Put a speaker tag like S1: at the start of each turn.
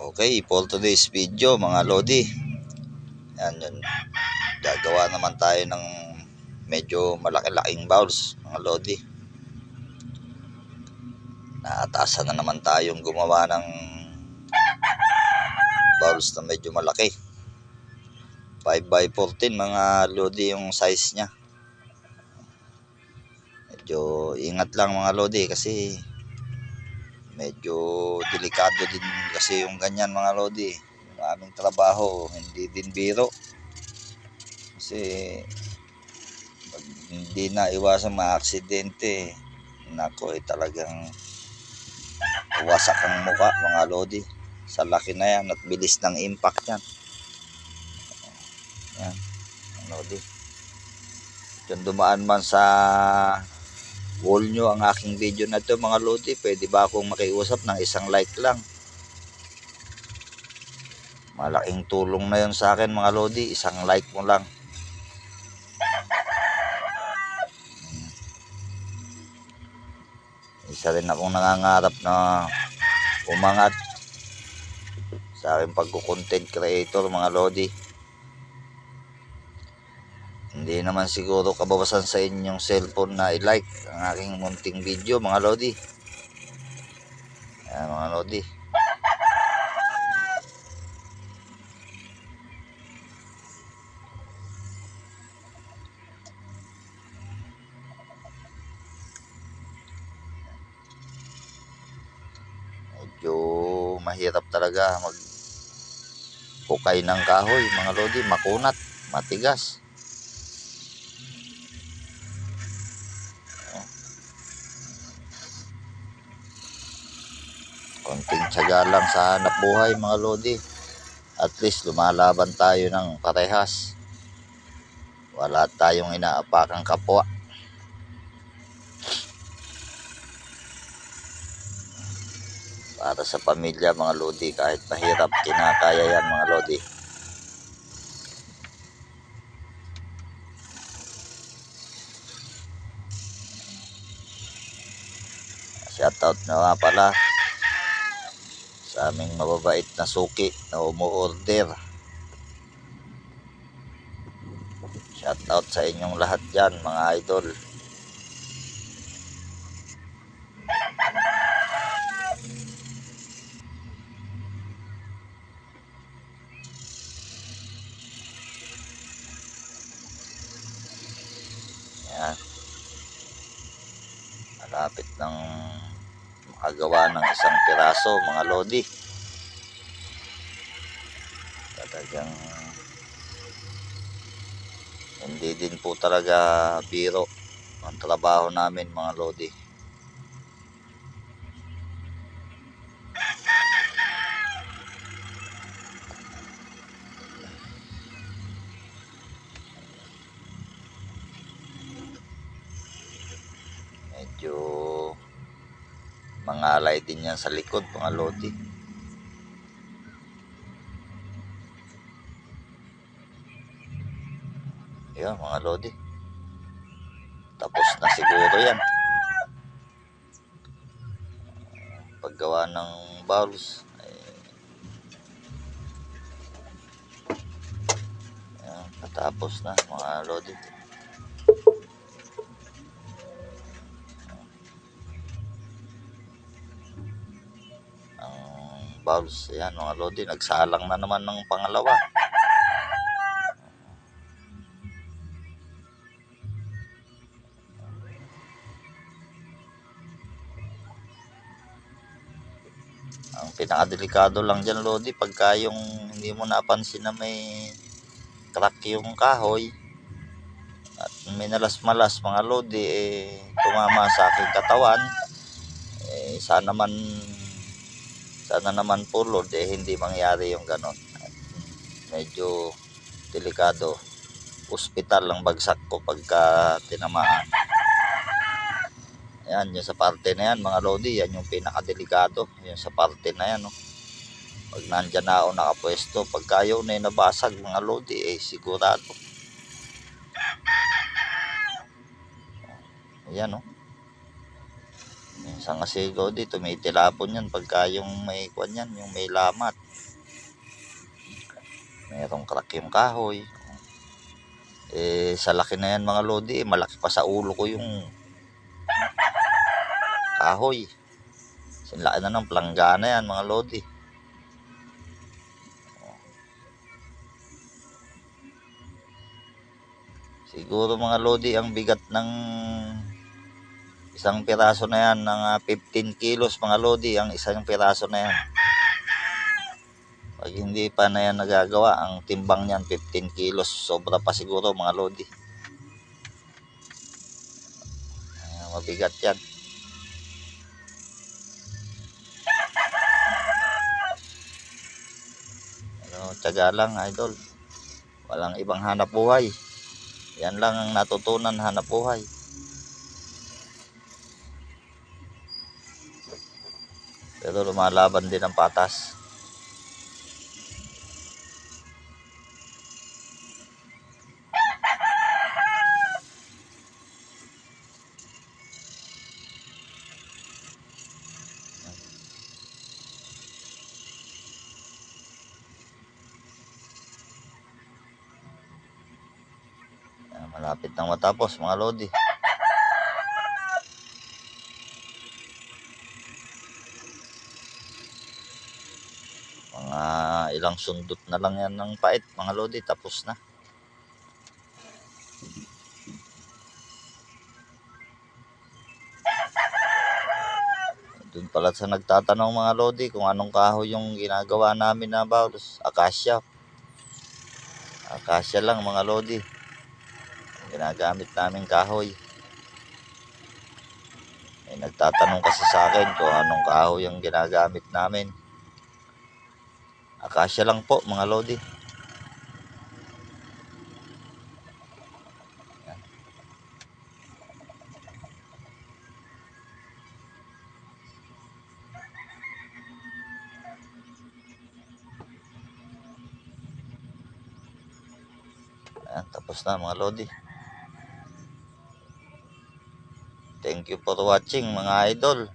S1: Okay, for today's video mga Lodi, yun, gagawa naman tayo ng medyo malaki-laking bowls mga Lodi. Naatasan na naman tayong gumawa ng bowls na medyo malaki. 5x14 mga Lodi yung size nya. Medyo ingat lang mga Lodi kasi medyo delikado din kasi yung ganyan mga Lodi. Yung aming trabaho hindi din biro. Kasi pag hindi na iwasan ma-aksidente, nako talagang wasak ang mukha mga Lodi. Sa laki na yan at bilis ng impact yan. Yan, mga Lodi. Kung dumaan man sa wall nyo ang aking video na to mga Lodi, pwede ba akong makiusap ng isang like lang? Malaking tulong na yun sa akin mga Lodi, isang like mo lang. Isa rin akong nangangarap na umangat sa aking pagko-content creator mga Lodi. Hindi naman siguro kabawasan sa inyong cellphone na i-like ang aking munting video mga Lodi. Ayan mga Lodi. Medyo mahirap talaga hukay ng kahoy mga Lodi, makunat, matigas. Konting tiyaga lang sa hanap buhay mga Lodi. At least lumalaban tayo ng parehas. Wala tayong inaapakang kapwa. Para sa pamilya mga Lodi, kahit mahirap kinakaya yan mga Lodi. Shoutout na nga pala sa aming mababait na suki na umu-order. Shoutout sa inyong lahat dyan mga idol. Yan. Malapit ng makagawa ng isang piraso mga Lodi. Talagang hindi din po talaga biro ang trabaho namin mga Lodi. Medyo mangalay din yan sa likod mga Lodi. Yan mga Lodi, tapos na siguro yan paggawa ng bowls. Yan, natapos na mga Lodi. Ang bowls, yan mga Lodi, nagsalang na naman ng pangalawa. Ang pinakadelikado lang dyan Lodi, pagka yung hindi mo napansin na may crack yung kahoy at may nalas-malas mga Lodi, tumama sa aking katawan, sana naman po Lord, hindi mangyari yung ganon. Medyo delikado. Hospital ang bagsak ko pagka tinamaan. Ayan, yung sa parte na yan mga Lodi, yan yung pinakadelikado. Yung sa parte na yan, no? Pag nandyan na ako nakapwesto, pagka yun na nabasag mga Lodi, sigurado. Ayan, no? Minsan kasi Lodi, tumitilapon yan pagka yung may kwan yan, yung may lamat. Merong crack yung kahoy. Sa laki na yan mga Lodi, malaki pa sa ulo ko yung kahoy. Sinlaan na ng planggana yan mga Lodi. Siguro mga Lodi, ang bigat ng isang piraso na yan ng 15 kilos mga Lodi, ang isang piraso na yan. Pag hindi pa na yan nagagawa, ang timbang niyan 15 kilos. Sobra pa siguro mga Lodi. Mabigat yan. Tiyaga lang idol. Walang ibang hanap buhay. Yan lang ang natutunan, hanap buhay. Pero lumalaban din ang patas. Malapit nang matapos mga Lodi. Mga ilang sundot na lang yan ng pait mga Lodi, tapos na. Doon pala sa nagtatanong mga Lodi kung anong kahoy yung ginagawa namin na bawas. Acacia. Acacia lang mga Lodi. Ginagamit namin kahoy. May nagtatanong kasi sa akin kung anong kahoy yung ginagamit namin. Acacia lang po mga Lodi. Ayan, tapos na mga Lodi. Thank you for watching mga idol.